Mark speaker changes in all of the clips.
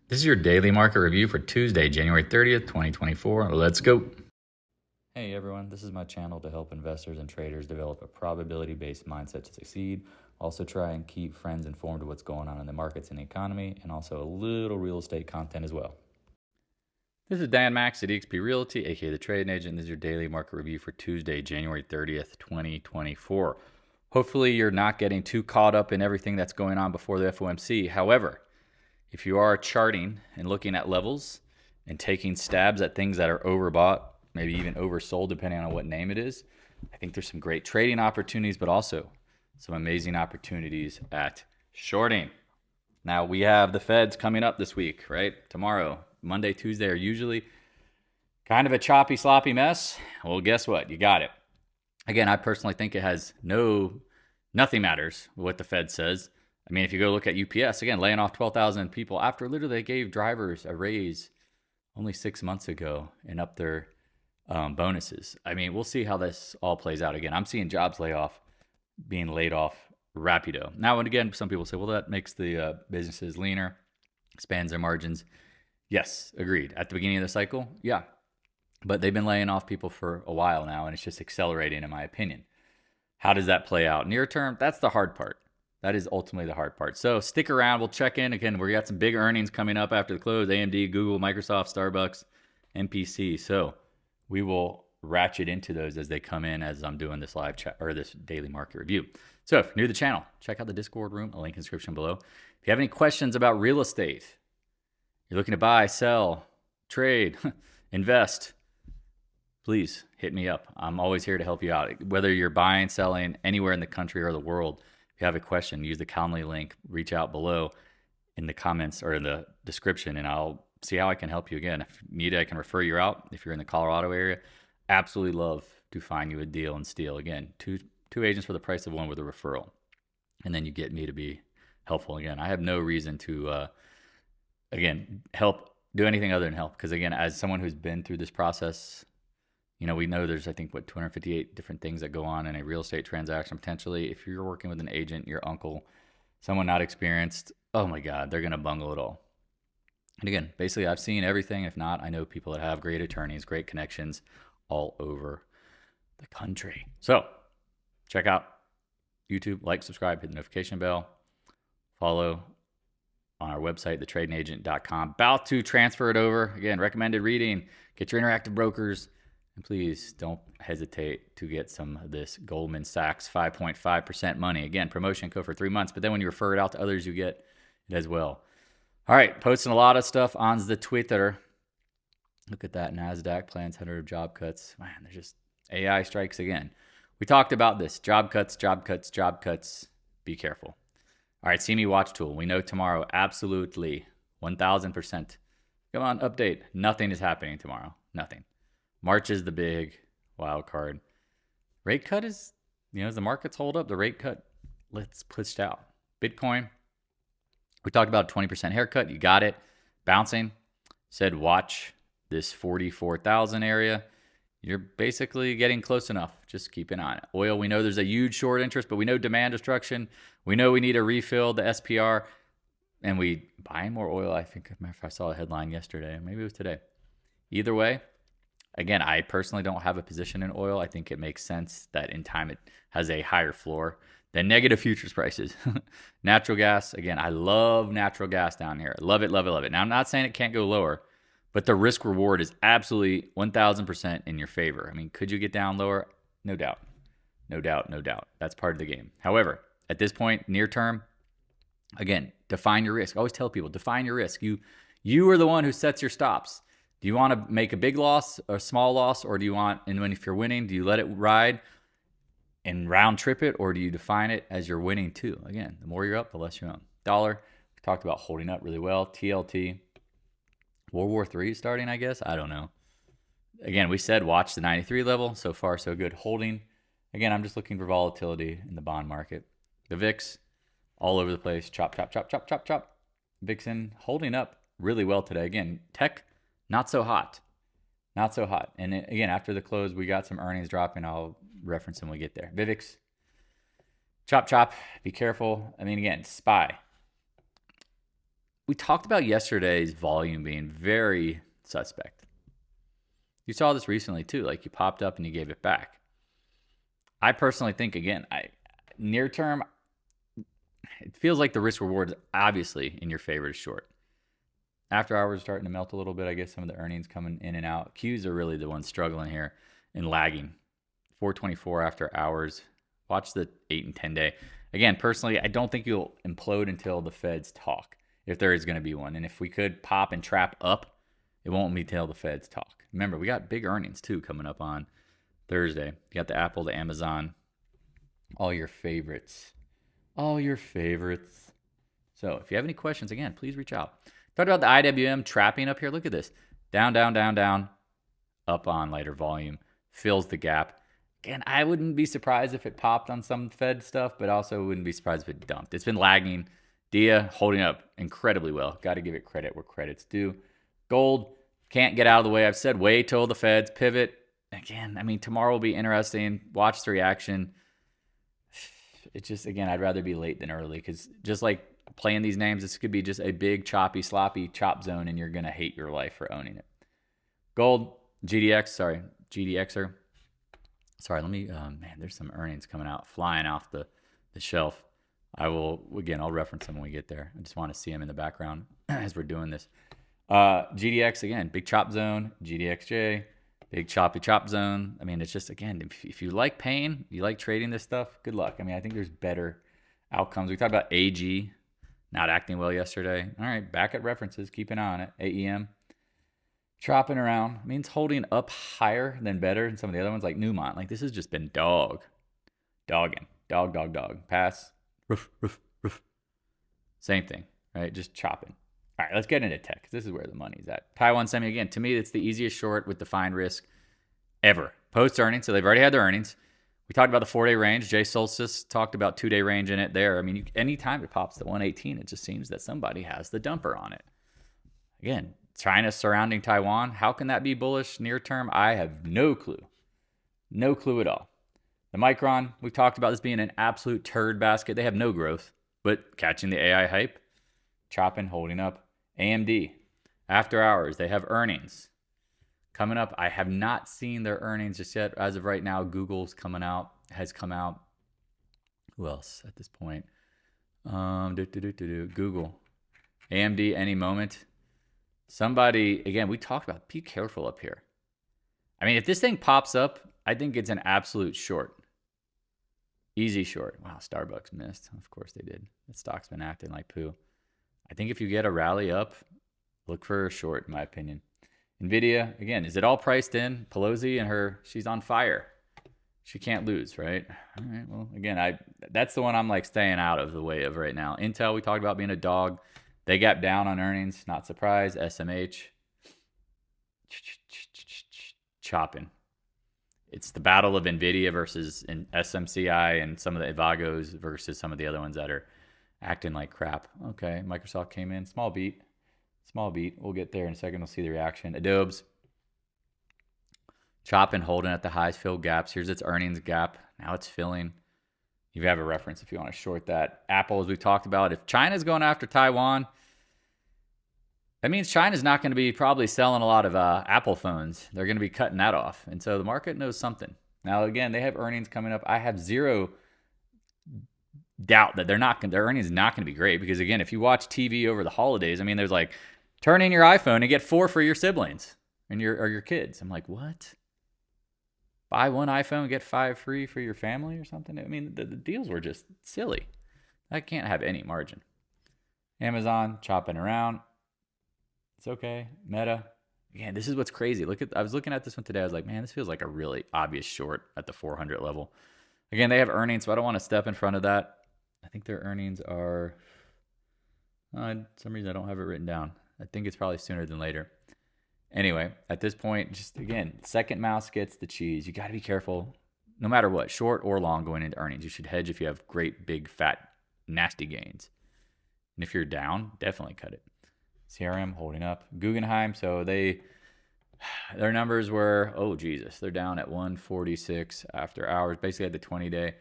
Speaker 1: This is your daily market review for Tuesday, January 30th, 2024. Let's go. Hey everyone, this is my channel to help investors and traders develop a probability-based mindset to succeed. Also try and keep friends informed of what's going on in the markets and the economy, and also a little real estate content as well. This is Dan Max at eXp Realty, aka the Trading Agent. This is your daily market review for Tuesday, January 30th, 2024. Hopefully you're not getting too caught up in everything that's going on before the FOMC. However, if you are charting and looking at levels and taking stabs at things that are overbought, maybe even oversold, depending on what name it is, I think there's some great trading opportunities, but also some amazing opportunities at shorting. Now, we have the Feds coming up this week, right? Tomorrow, Monday, Tuesday are usually kind of a choppy, sloppy mess. Well, guess what? You got it. Again, I personally think it has nothing matters what the Fed says. I mean, if you go look at UPS, again, laying off 12,000 people after literally they gave drivers a raise only 6 months ago and up their bonuses. I mean, we'll see how this all plays out. Again, I'm seeing jobs being laid off rapido. Now, and again, some people say, well, that makes the businesses leaner, expands their margins. Yes, agreed. At the beginning of the cycle, yeah. But they've been laying off people for a while now, and it's just accelerating, in my opinion. How does that play out? Near term, that's the hard part. That is ultimately the hard part. So stick around. We'll check in. Again, we got some big earnings coming up after the close. AMD, Google, Microsoft, Starbucks, MPC. So we will ratchet into those as they come in as I'm doing this live chat or this daily market review. So if you're new to the channel, check out the Discord room, a link in the description below. If you have any questions about real estate, you're looking to buy, sell, trade, invest, please hit me up. I'm always here to help you out. Whether you're buying, selling anywhere in the country or the world, if you have a question, use the Calendly link, reach out below in the comments or in the description, and I'll see how I can help you. Again, if you need, I can refer you out. If you're in the Colorado area, absolutely love to find you a deal and steal. Again, two agents for the price of one with a referral. And then you get me to be helpful. Again, I have no reason to, help, do anything other than help. Because again, as someone who's been through this process, you know, we know there's, I think, 258 different things that go on in a real estate transaction potentially. If you're working with an agent, your uncle, someone not experienced, oh my God, they're going to bungle it all. And again, basically, I've seen everything. If not, I know people that have great attorneys, great connections all over the country. So check out YouTube, like, subscribe, hit the notification bell, follow on our website, thetradingagent.com. About to transfer it over. Again, recommended reading, get your interactive brokers. And please don't hesitate to get some of this Goldman Sachs 5.5% money. Again, promotion code for 3 months, but then when you refer it out to others, you get it as well. All right, posting a lot of stuff on the Twitter. Look at that. NASDAQ plans 100 job cuts. Man, there's just AI strikes again. We talked about this. Job cuts, job cuts, job cuts. Be careful. All right, see me watch tool. We know tomorrow, absolutely, 1,000%. Come on, update. Nothing is happening tomorrow. Nothing. March is the big wild card. Rate cut is, as the markets hold up, the rate cut, let's pushed out. Bitcoin, we talked about 20% haircut. You got it. Bouncing. Said watch this 44,000 area. You're basically getting close enough. Just keep an eye on it. Oil, we know there's a huge short interest, but we know demand destruction. We know we need to refill the SPR. And we buying more oil. I think if I saw a headline yesterday, maybe it was today. Either way, again, I personally don't have a position in oil. I think it makes sense that in time it has a higher floor than negative futures prices. Natural gas, again, I love natural gas down here. Love it, love it, love it. Now, I'm not saying it can't go lower, but the risk reward is absolutely 1,000% in your favor. I mean, could you get down lower? No doubt. No doubt, no doubt. That's part of the game. However, at this point, near term, again, define your risk. I always tell people, define your risk. You are the one who sets your stops. Do you want to make a big loss or a small loss, or do you want, and when if you're winning, do you let it ride and round trip it, or do you define it as you're winning too? Again, the more you're up, the less you own. Dollar, we talked about holding up really well. TLT, World War III starting, I guess. I don't know. Again, we said watch the 93 level. So far, so good. Holding. Again, I'm just looking for volatility in the bond market. The VIX, all over the place. Chop, chop, chop, chop, chop, chop. Vixen holding up really well today. Again, tech, not so hot. Not so hot. And again, after the close, we got some earnings dropping. I'll reference them when we get there. Vivix, chop, chop. Be careful. I mean, again, SPY. we talked about yesterday's volume being very suspect. You saw this recently too. Like you popped up and you gave it back. I personally think, again, near term, it feels like the risk reward is obviously in your favor to short. After hours starting to melt a little bit. I guess some of the earnings coming in and out. Qs are really the ones struggling here and lagging. 424 after hours. Watch the 8 and 10 day. Again, personally, I don't think you'll implode until the Feds talk, if there is going to be one. And if we could pop and trap up, it won't be till the Feds talk. Remember, we got big earnings too coming up on Thursday. You got the Apple, the Amazon, all your favorites. All your favorites. So if you have any questions, again, please reach out. Talked about the IWM trapping up here. Look at this. Down, down, down, down. Up on lighter volume. Fills the gap. Again, I wouldn't be surprised if it popped on some Fed stuff, but also wouldn't be surprised if it dumped. It's been lagging. DIA holding up incredibly well. Got to give it credit where credit's due. Gold can't get out of the way. I've said wait till the Feds pivot. Again, I mean, tomorrow will be interesting. Watch the reaction. It's just, again, I'd rather be late than early because just like playing these names, this could be just a big, choppy, sloppy chop zone, and you're going to hate your life for owning it. Gold, GDXer. Sorry, let me, man, there's some earnings coming out, flying off the shelf. I'll reference them when we get there. I just want to see them in the background as we're doing this. GDX, again, big chop zone. GDXJ, big choppy chop zone. I mean, it's just, again, if you like pain, you like trading this stuff, good luck. I mean, I think there's better outcomes. We talked about AG not acting well yesterday. All right, back at references, keep an eye on it. AEM. Chopping around means holding up higher than better than some of the other ones, like Newmont. Like this has just been dogging. Dog. Pass. Roof. Same thing, right? Just chopping. All right, let's get into tech. This is where the money's at. Taiwan Semi, again, to me, it's the easiest short with defined risk ever. Post earnings, so they've already had their earnings. We talked about the 4-day range. Jay Solstice talked about 2-day range in it there. I mean, anytime it pops to 118, it just seems that somebody has the dumper on it. Again, China surrounding Taiwan. How can that be bullish near term? I have no clue. No clue at all. The Micron, we talked about this being an absolute turd basket. They have no growth, but catching the AI hype, chopping, holding up. AMD, after hours, they have earnings coming up. I have not seen their earnings just yet. As of right now, Google's has come out. Who else at this point? Google. AMD, any moment. Somebody, again, we talked about, be careful up here. I mean, if this thing pops up, I think it's an absolute short. Easy short. Wow, Starbucks missed. Of course they did. That stock's been acting like poo. I think if you get a rally up, look for a short, in my opinion. NVIDIA, again, is it all priced in? Pelosi and she's on fire. She can't lose, right? All right, well, again, that's the one I'm like staying out of the way of right now. Intel, we talked about being a dog. They got down on earnings, not surprised. SMH, chopping. It's the battle of NVIDIA versus SMCI and some of the Evagos versus some of the other ones that are acting like crap. Okay, Microsoft came in. Small beat. We'll get there in a second. We'll see the reaction. Adobe's chopping, holding at the highs, fill gaps. Here's its earnings gap. Now it's filling. You have a reference if you want to short that. Apple, as we talked about, if China's going after Taiwan, that means China's not going to be probably selling a lot of Apple phones. They're going to be cutting that off. And so the market knows something. Now, again, they have earnings coming up. I have zero doubt that their earnings is not going to be great because, again, if you watch TV over the holidays, I mean, there's like, turn in your iPhone and get 4 for your siblings and your kids. I'm like, what? Buy 1 iPhone, get 5 free for your family or something? I mean, the deals were just silly. That can't have any margin. Amazon, chopping around. It's okay. Meta. Again, this is what's crazy. I was looking at this one today. I was like, man, this feels like a really obvious short at the 400 level. Again, they have earnings, so I don't want to step in front of that. I think their earnings are, for some reason I don't have it written down. I think it's probably sooner than later. Anyway, at this point, just again, second mouse gets the cheese. You got to be careful no matter what, short or long going into earnings. You should hedge if you have great, big, fat, nasty gains. And if you're down, definitely cut it. CRM holding up. Guggenheim, so their numbers were, oh Jesus, they're down at 146 after hours, basically at the 20-day.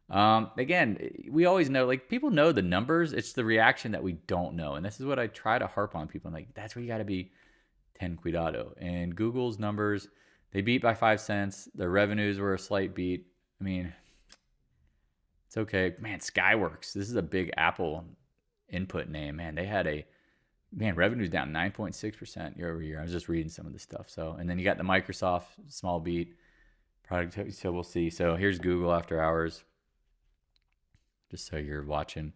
Speaker 1: Again, we always know, like, people know the numbers. It's the reaction that we don't know. And this is what I try to harp on people. I'm like, that's where you got to be ten cuidado. And Google's numbers, they beat by 5 cents. Their revenues were a slight beat. I mean, it's okay. Man, Skyworks, this is a big Apple input name. Man, they had revenue's down 9.6% year over year. I was just reading some of the stuff. So, and then you got the Microsoft small beat product. So we'll see. So here's Google after hours, just so you're watching.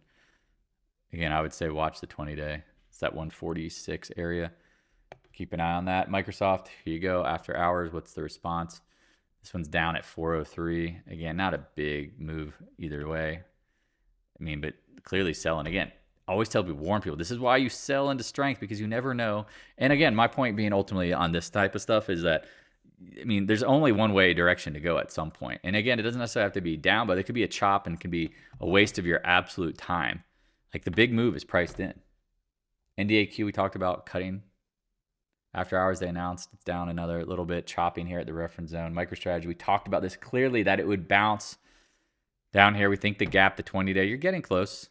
Speaker 1: Again, I would say watch the 20-day. It's that 146 area. Keep an eye on that. Microsoft, here you go. After hours, what's the response? This one's down at 403. Again, not a big move either way. I mean, but clearly selling. Again, always tell people, warn people, this is why you sell into strength, because you never know. And again, my point being ultimately on this type of stuff is that, I mean, there's only one way direction to go at some point. And again, it doesn't necessarily have to be down, but it could be a chop and can be a waste of your absolute time. Like the big move is priced in. NDAQ, we talked about cutting. After hours, they announced it's down another little bit, chopping here at the reference zone. MicroStrategy, we talked about this clearly, that it would bounce down here. We think the gap, the 20-day, you're getting close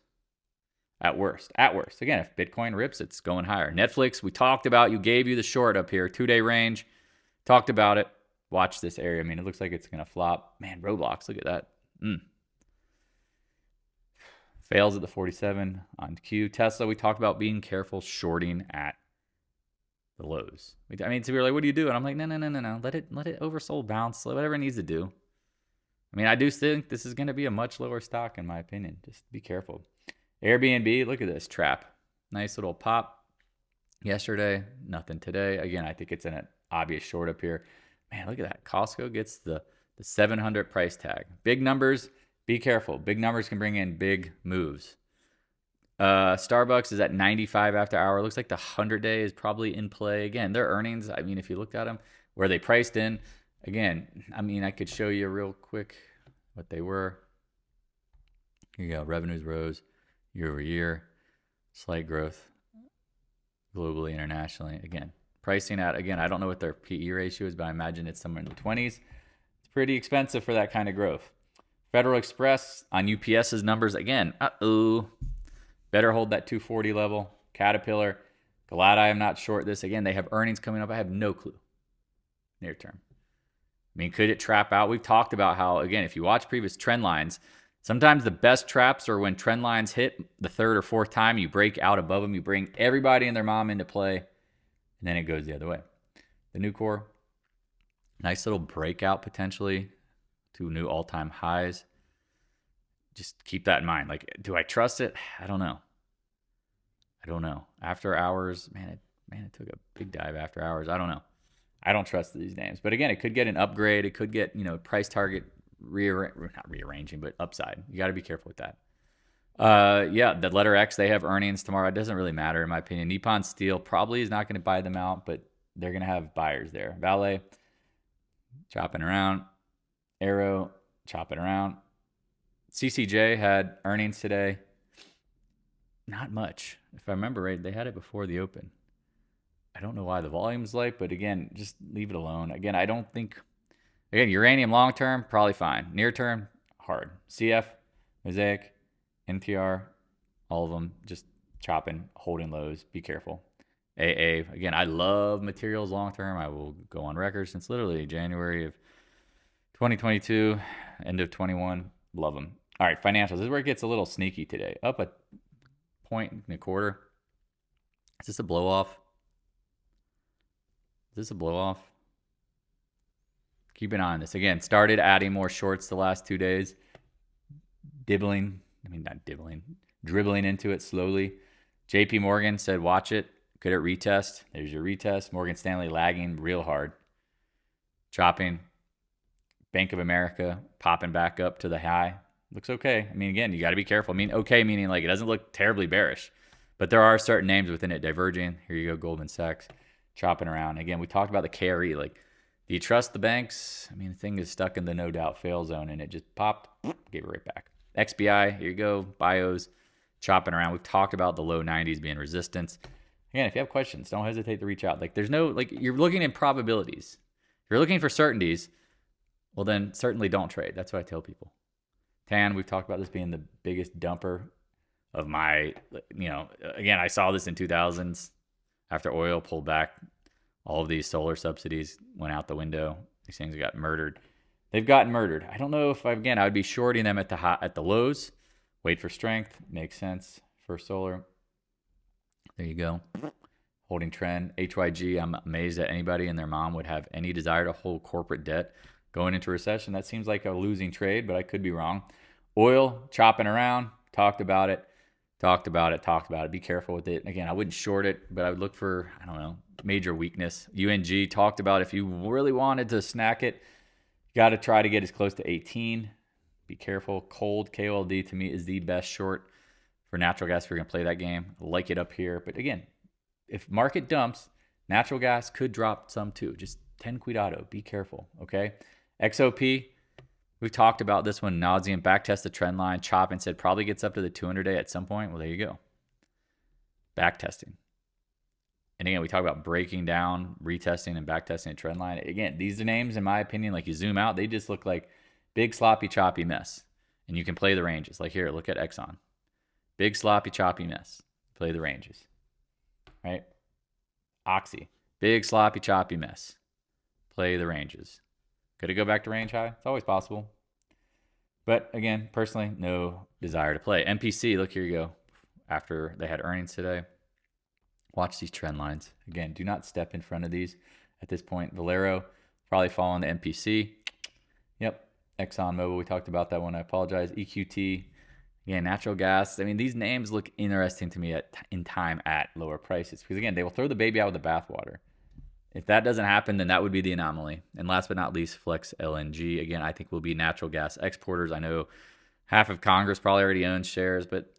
Speaker 1: at worst. At worst. Again, if Bitcoin rips, it's going higher. Netflix, we talked about, gave you the short up here, 2-day range. Talked about it. Watch this area. I mean, it looks like it's going to flop. Man, Roblox, look at that. Fails at the 47 on Q. Tesla, we talked about being careful shorting at the lows. I mean, so we were like, what do you do? And I'm like, no. Let it oversold bounce. Whatever it needs to do. I mean, I do think this is going to be a much lower stock, in my opinion. Just be careful. Airbnb, look at this trap. Nice little pop yesterday. Nothing today. Again, I think it's an obvious short up here. Man, look at that. Costco gets the 700 price tag. Big numbers. Be careful. Big numbers can bring in big moves. Starbucks is at 95 after hour. Looks like the 100-day is probably in play. Again, their earnings, I mean, if you looked at them, where they priced in, again, I mean, I could show you real quick what they were. Here you go. Revenues rose year over year. Slight growth globally, internationally. Again, pricing at, again, I don't know what their PE ratio is, but I imagine it's somewhere in the 20s. It's pretty expensive for that kind of growth. Federal Express on UPS's numbers, again, better hold that 240 level. Caterpillar, glad I am not short this. Again, they have earnings coming up. I have no clue near term. I mean, could it trap out? We've talked about how, again, if you watch previous trend lines, sometimes the best traps are when trend lines hit the third or fourth time, you break out above them, you bring everybody and their mom into play, and then it goes the other way. The new core, nice little breakout potentially to new all-time highs. Just keep that in mind. Like, do I trust it? I don't know. After hours, man, it took a big dive after hours. I don't know. I don't trust these names. But again, it could get an upgrade. It could get, price target not rearranging, but upside. You got to be careful with that. The letter X, they have earnings tomorrow. It doesn't really matter, in my opinion. Nippon Steel probably is not going to buy them out, but they're going to have buyers there. VALE, chopping around. Arrow, chopping around. CCJ had earnings today. Not much. If I remember right, they had it before the open. I don't know why the volume's light, but again, just leave it alone. Again, I don't think... Again, uranium long-term, probably fine. Near-term, hard. CF, Mosaic, NPR, all of them just chopping, holding lows. Be careful. AA, again, I love materials long-term. I will go on record since literally January of 2022, end of 21. Love them. All right, financials. This is where it gets a little sneaky today. Up a 1.25. Is this a blow-off? Keep an eye on this. Again, started adding more shorts the last 2 days. Dribbling into it slowly. JP Morgan said, watch it. Could it retest? There's your retest. Morgan Stanley lagging real hard. Chopping. Bank of America popping back up to the high. Looks okay. I mean, again, you got to be careful. I mean, okay, meaning like it doesn't look terribly bearish. But there are certain names within it diverging. Here you go, Goldman Sachs. Chopping around. Again, we talked about the KRE. Like, do you trust the banks? I mean, the thing is stuck in the no doubt fail zone, and it just popped, gave it right back. XBI, here you go. Bios, chopping around. We've talked about the low 90s being resistance. Again, if you have questions, don't hesitate to reach out. Like, there's no, like, you're looking in probabilities. If you're looking for certainties, well, then certainly don't trade. That's what I tell people. Tan, we've talked about this being the biggest dumper of my, again, I saw this in 2000s after oil pulled back. All of these solar subsidies went out the window. These things got murdered. They've gotten murdered. I don't know if, I would be shorting them at the lows. Wait for strength. Makes sense for solar. There you go. Holding trend. HYG, I'm amazed that anybody and their mom would have any desire to hold corporate debt going into recession. That seems like a losing trade, but I could be wrong. Oil, chopping around. Talked about it. Be careful with it. Again, I wouldn't short it, but I would look for, major weakness. UNG, talked about if you really wanted to snack it, you got to try to get as close to 18. Be careful. Cold, KOLD to me is the best short for natural gas if you're going to play that game. I like it up here. But again, if market dumps, natural gas could drop some too. Just 10 cuidado. Be careful, okay? XOP, we've talked about this one. Nauseam, backtest the trend line. Chop and said probably gets up to the 200-day at some point. Well, there you go. Backtesting. And again, we talk about breaking down, retesting, and backtesting a trend line. Again, these names, in my opinion, like you zoom out, they just look like big, sloppy, choppy mess. And you can play the ranges. Like here, look at Exxon. Big, sloppy, choppy mess. Play the ranges. Right? Oxy. Big, sloppy, choppy mess. Play the ranges. Could it go back to range high? It's always possible. But again, personally, no desire to play. MPC, look, here you go. After they had earnings today. Watch these trend lines. Again, do not step in front of these at this point. Valero, probably fall on the MPC. Yep. ExxonMobil, we talked about that one. I apologize. EQT. Again, natural gas. I mean, these names look interesting to me in time at lower prices. Because again, they will throw the baby out with the bathwater. If that doesn't happen, then that would be the anomaly. And last but not least, Flex LNG. Again, I think will be natural gas exporters. I know half of Congress probably already owns shares, but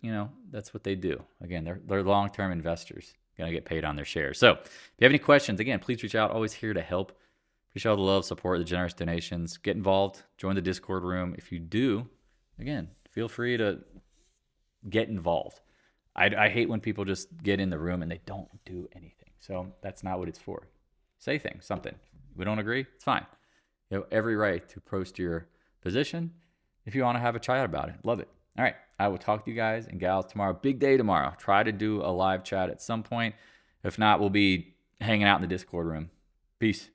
Speaker 1: that's what they do. Again, they're long-term investors. Going to get paid on their shares. So if you have any questions, again, please reach out. Always here to help. Appreciate all the love, support, the generous donations. Get involved. Join the Discord room. If you do, again, feel free to get involved. I hate when people just get in the room and they don't do anything. So that's not what it's for. Say things, something. We don't agree? It's fine. You have every right to post your position if you want to have a chat about it. Love it. All right. I will talk to you guys and gals tomorrow. Big day tomorrow. Try to do a live chat at some point. If not, we'll be hanging out in the Discord room. Peace.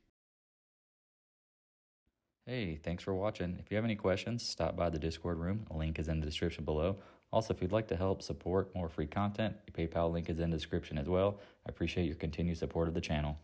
Speaker 1: Hey, thanks for watching. If you have any questions, stop by the Discord room. A link is in the description below. Also, if you'd like to help support more free content, the PayPal link is in the description as well. I appreciate your continued support of the channel.